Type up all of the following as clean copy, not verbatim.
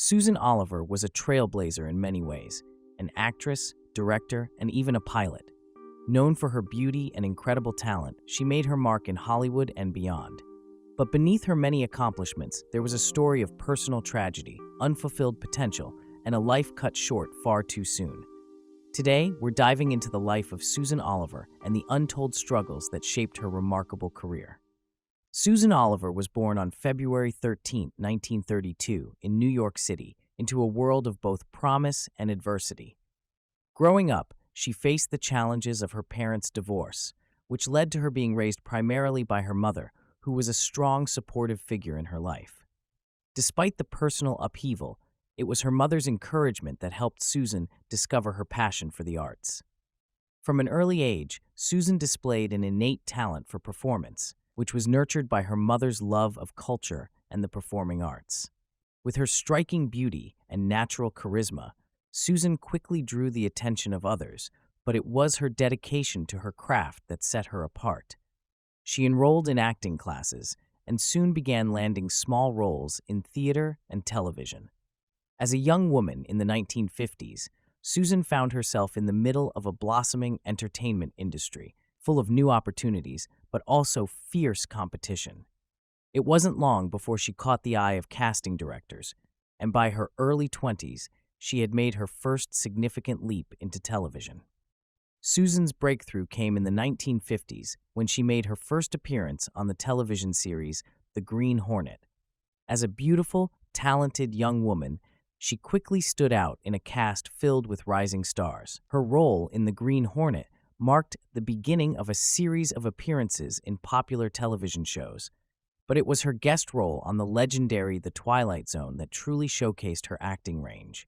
Susan Oliver was a trailblazer in many ways, an actress, director, and even a pilot. Known for her beauty and incredible talent, she made her mark in Hollywood and beyond. But beneath her many accomplishments, there was a story of personal tragedy, unfulfilled potential, and a life cut short far too soon. Today, we're diving into the life of Susan Oliver and the untold struggles that shaped her remarkable career. Susan Oliver was born on February 13, 1932, in New York City, into a world of both promise and adversity. Growing up, she faced the challenges of her parents' divorce, which led to her being raised primarily by her mother, who was a strong, supportive figure in her life. Despite the personal upheaval, it was her mother's encouragement that helped Susan discover her passion for the arts. From an early age, Susan displayed an innate talent for performance, which was nurtured by her mother's love of culture and the performing arts. With her striking beauty and natural charisma, Susan quickly drew the attention of others, but it was her dedication to her craft that set her apart. She enrolled in acting classes and soon began landing small roles in theater and television. As a young woman in the 1950s, Susan found herself in the middle of a blossoming entertainment industry, full of new opportunities, but also fierce competition. It wasn't long before she caught the eye of casting directors, and by her early 20s, she had made her first significant leap into television. Susan's breakthrough came in the 1950s when she made her first appearance on the television series The Green Hornet. As a beautiful, talented young woman, she quickly stood out in a cast filled with rising stars. Her role in The Green Hornet marked the beginning of a series of appearances in popular television shows, but it was her guest role on the legendary The Twilight Zone that truly showcased her acting range.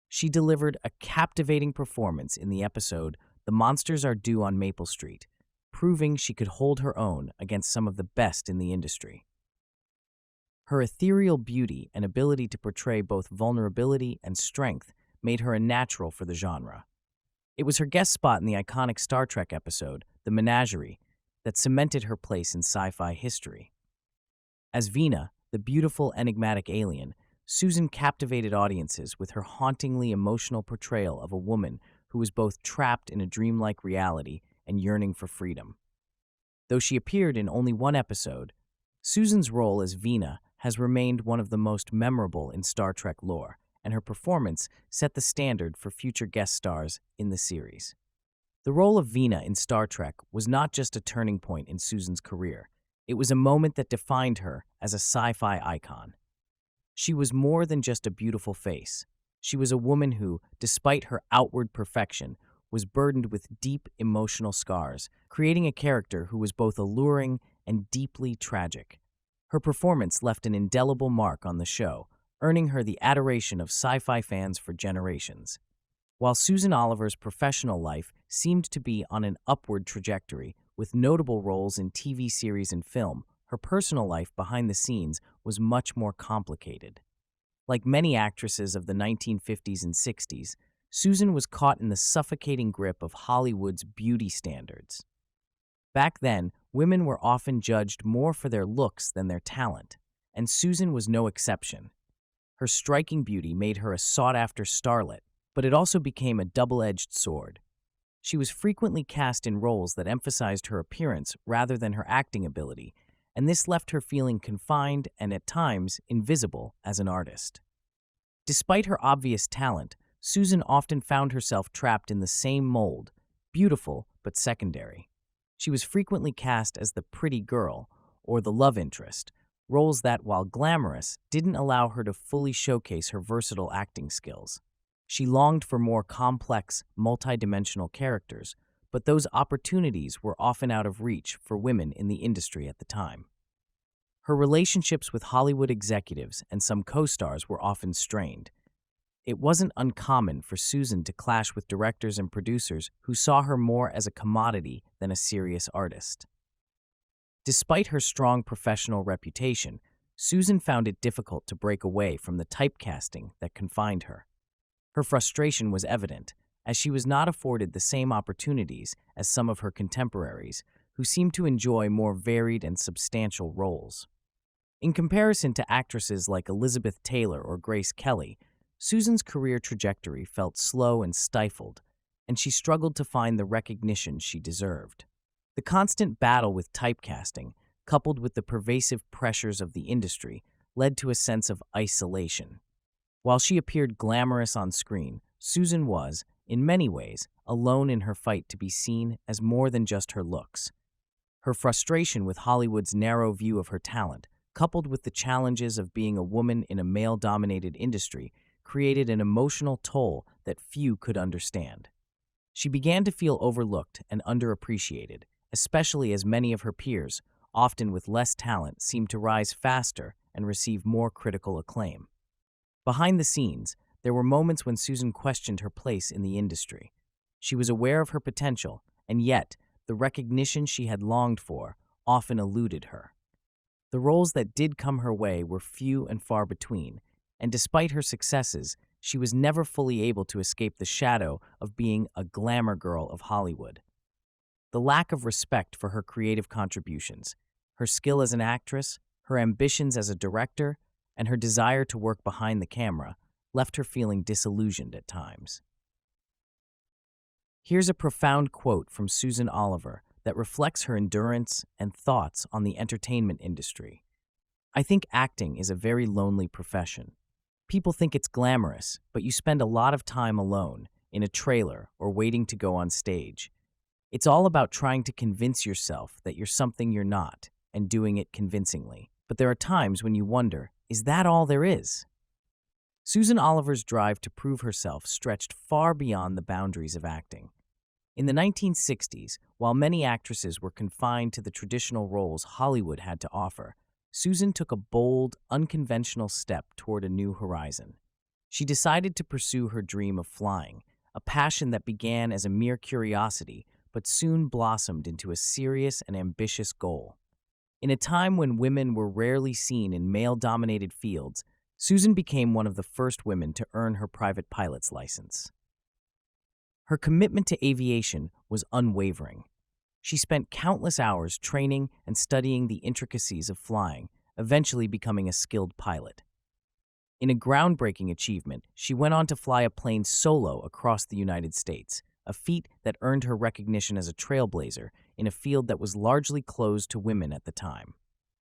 She delivered a captivating performance in the episode The Monsters Are Due on Maple Street, proving she could hold her own against some of the best in the industry. Her ethereal beauty and ability to portray both vulnerability and strength made her a natural for the genre. It was her guest spot in the iconic Star Trek episode, The Menagerie, that cemented her place in sci-fi history. As Vina, the beautiful, enigmatic alien, Susan captivated audiences with her hauntingly emotional portrayal of a woman who was both trapped in a dreamlike reality and yearning for freedom. Though she appeared in only one episode, Susan's role as Vina has remained one of the most memorable in Star Trek lore, and her performance set the standard for future guest stars in the series. The role of Vina in Star Trek was not just a turning point in Susan's career, it was a moment that defined her as a sci-fi icon. She was more than just a beautiful face. She was a woman who, despite her outward perfection, was burdened with deep emotional scars, creating a character who was both alluring and deeply tragic. Her performance left an indelible mark on the show, earning her the adoration of sci-fi fans for generations. While Susan Oliver's professional life seemed to be on an upward trajectory, with notable roles in TV series and film, her personal life behind the scenes was much more complicated. Like many actresses of the 1950s and 60s, Susan was caught in the suffocating grip of Hollywood's beauty standards. Back then, women were often judged more for their looks than their talent, and Susan was no exception. Her striking beauty made her a sought-after starlet, but it also became a double-edged sword. She was frequently cast in roles that emphasized her appearance rather than her acting ability, and this left her feeling confined and at times invisible as an artist. Despite her obvious talent, Susan often found herself trapped in the same mold, beautiful but secondary. She was frequently cast as the pretty girl or the love interest, roles that, while glamorous, didn't allow her to fully showcase her versatile acting skills. She longed for more complex, multidimensional characters, but those opportunities were often out of reach for women in the industry at the time. Her relationships with Hollywood executives and some co-stars were often strained. It wasn't uncommon for Susan to clash with directors and producers who saw her more as a commodity than a serious artist. Despite her strong professional reputation, Susan found it difficult to break away from the typecasting that confined her. Her frustration was evident, as she was not afforded the same opportunities as some of her contemporaries, who seemed to enjoy more varied and substantial roles. In comparison to actresses like Elizabeth Taylor or Grace Kelly, Susan's career trajectory felt slow and stifled, and she struggled to find the recognition she deserved. The constant battle with typecasting, coupled with the pervasive pressures of the industry, led to a sense of isolation. While she appeared glamorous on screen, Susan was, in many ways, alone in her fight to be seen as more than just her looks. Her frustration with Hollywood's narrow view of her talent, coupled with the challenges of being a woman in a male-dominated industry, created an emotional toll that few could understand. She began to feel overlooked and underappreciated, especially as many of her peers, often with less talent, seemed to rise faster and receive more critical acclaim. Behind the scenes, there were moments when Susan questioned her place in the industry. She was aware of her potential, and yet, the recognition she had longed for often eluded her. The roles that did come her way were few and far between, and despite her successes, she was never fully able to escape the shadow of being a glamour girl of Hollywood. The lack of respect for her creative contributions, her skill as an actress, her ambitions as a director, and her desire to work behind the camera left her feeling disillusioned at times. Here's a profound quote from Susan Oliver that reflects her endurance and thoughts on the entertainment industry. "I think acting is a very lonely profession. People think it's glamorous, but you spend a lot of time alone, in a trailer, or waiting to go on stage. It's all about trying to convince yourself that you're something you're not, and doing it convincingly. But there are times when you wonder, is that all there is?" Susan Oliver's drive to prove herself stretched far beyond the boundaries of acting. In the 1960s, while many actresses were confined to the traditional roles Hollywood had to offer, Susan took a bold, unconventional step toward a new horizon. She decided to pursue her dream of flying, a passion that began as a mere curiosity but soon blossomed into a serious and ambitious goal. In a time when women were rarely seen in male-dominated fields, Susan became one of the first women to earn her private pilot's license. Her commitment to aviation was unwavering. She spent countless hours training and studying the intricacies of flying, eventually becoming a skilled pilot. In a groundbreaking achievement, she went on to fly a plane solo across the United States, a feat that earned her recognition as a trailblazer in a field that was largely closed to women at the time.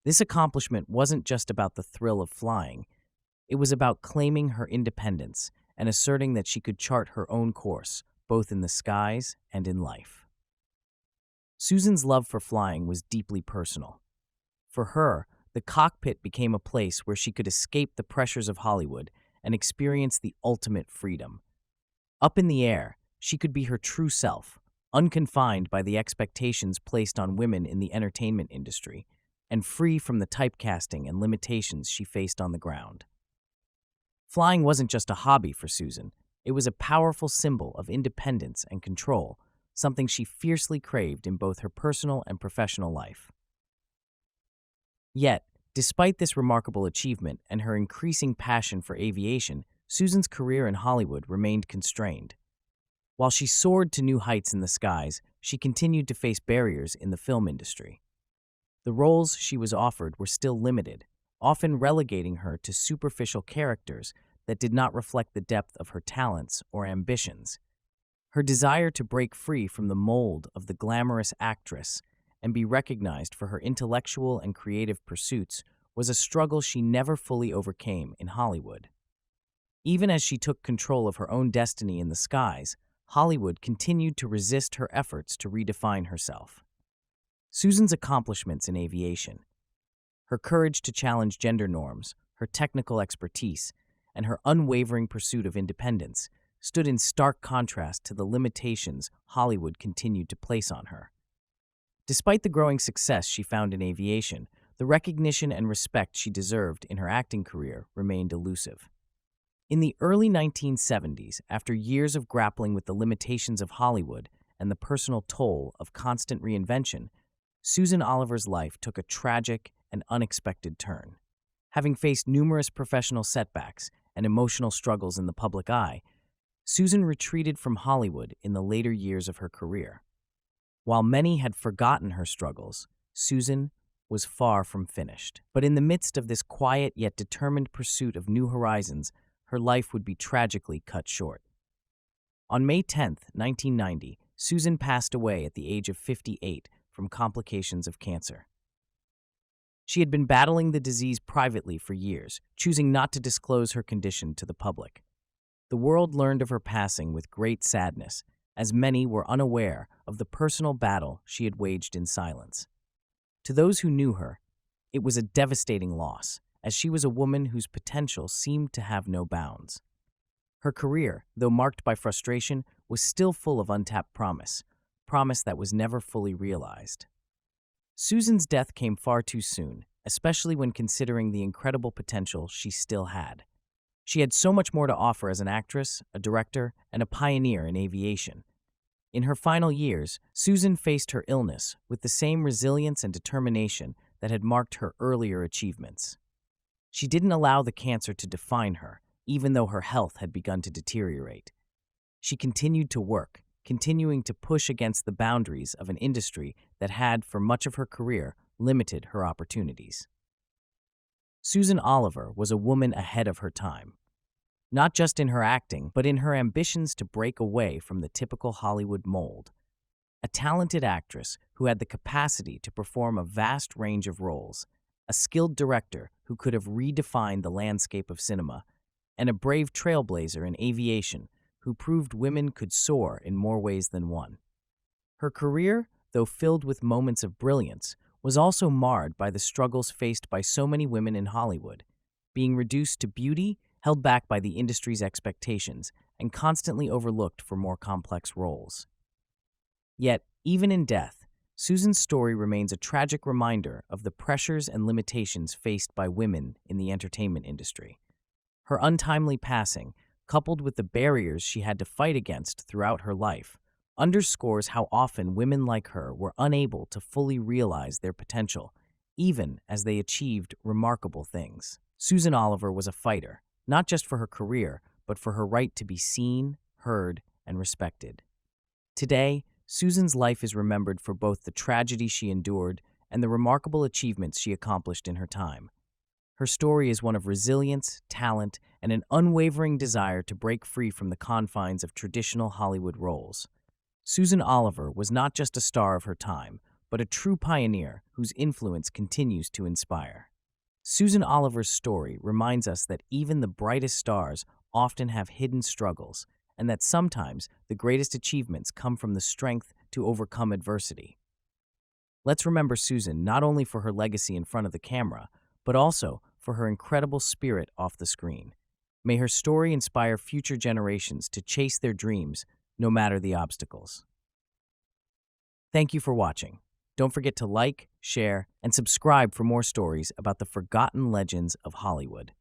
This accomplishment wasn't just about the thrill of flying. It was about claiming her independence and asserting that she could chart her own course, both in the skies and in life. Susan's love for flying was deeply personal. For her, the cockpit became a place where she could escape the pressures of Hollywood and experience the ultimate freedom. Up in the air, she could be her true self, unconfined by the expectations placed on women in the entertainment industry, and free from the typecasting and limitations she faced on the ground. Flying wasn't just a hobby for Susan. It was a powerful symbol of independence and control, something she fiercely craved in both her personal and professional life. Yet, despite this remarkable achievement and her increasing passion for aviation, Susan's career in Hollywood remained constrained. While she soared to new heights in the skies, she continued to face barriers in the film industry. The roles she was offered were still limited, often relegating her to superficial characters that did not reflect the depth of her talents or ambitions. Her desire to break free from the mold of the glamorous actress and be recognized for her intellectual and creative pursuits was a struggle she never fully overcame in Hollywood. Even as she took control of her own destiny in the skies, Hollywood continued to resist her efforts to redefine herself. Susan's accomplishments in aviation, her courage to challenge gender norms, her technical expertise, and her unwavering pursuit of independence stood in stark contrast to the limitations Hollywood continued to place on her. Despite the growing success she found in aviation, the recognition and respect she deserved in her acting career remained elusive. In the early 1970s, after years of grappling with the limitations of Hollywood and the personal toll of constant reinvention, Susan Oliver's life took a tragic and unexpected turn. Having faced numerous professional setbacks and emotional struggles in the public eye, Susan retreated from Hollywood in the later years of her career. While many had forgotten her struggles, Susan, was far from finished. But in the midst of this quiet yet determined pursuit of new horizons, her life would be tragically cut short. On May 10th, 1990, Susan passed away at the age of 58 from complications of cancer. She had been battling the disease privately for years, choosing not to disclose her condition to the public. The world learned of her passing with great sadness, as many were unaware of the personal battle she had waged in silence. To those who knew her, it was a devastating loss, as she was a woman whose potential seemed to have no bounds. Her career, though marked by frustration, was still full of untapped promise that was never fully realized. Susan's death came far too soon, especially when considering the incredible potential she still had. She had so much more to offer as an actress, a director, and a pioneer in aviation. In her final years, Susan faced her illness with the same resilience and determination that had marked her earlier achievements. She didn't allow the cancer to define her, even though her health had begun to deteriorate. She continued to work, continuing to push against the boundaries of an industry that had, for much of her career, limited her opportunities. Susan Oliver was a woman ahead of her time, not just in her acting, but in her ambitions to break away from the typical Hollywood mold. A talented actress who had the capacity to perform a vast range of roles, a skilled director who could have redefined the landscape of cinema, and a brave trailblazer in aviation who proved women could soar in more ways than one. Her career, though filled with moments of brilliance, was also marred by the struggles faced by so many women in Hollywood, being reduced to beauty, held back by the industry's expectations, and constantly overlooked for more complex roles. Yet, even in death, Susan's story remains a tragic reminder of the pressures and limitations faced by women in the entertainment industry. Her untimely passing, coupled with the barriers she had to fight against throughout her life, underscores how often women like her were unable to fully realize their potential, even as they achieved remarkable things. Susan Oliver was a fighter, not just for her career, but for her right to be seen, heard, and respected. Today, Susan's life is remembered for both the tragedy she endured and the remarkable achievements she accomplished in her time. Her story is one of resilience, talent, and an unwavering desire to break free from the confines of traditional Hollywood roles. Susan Oliver was not just a star of her time, but a true pioneer whose influence continues to inspire. Susan Oliver's story reminds us that even the brightest stars often have hidden struggles, and that sometimes the greatest achievements come from the strength to overcome adversity. Let's remember Susan not only for her legacy in front of the camera, but also for her incredible spirit off the screen. May her story inspire future generations to chase their dreams, no matter the obstacles. Thank you for watching. Don't forget to like, share, and subscribe for more stories about the forgotten legends of Hollywood.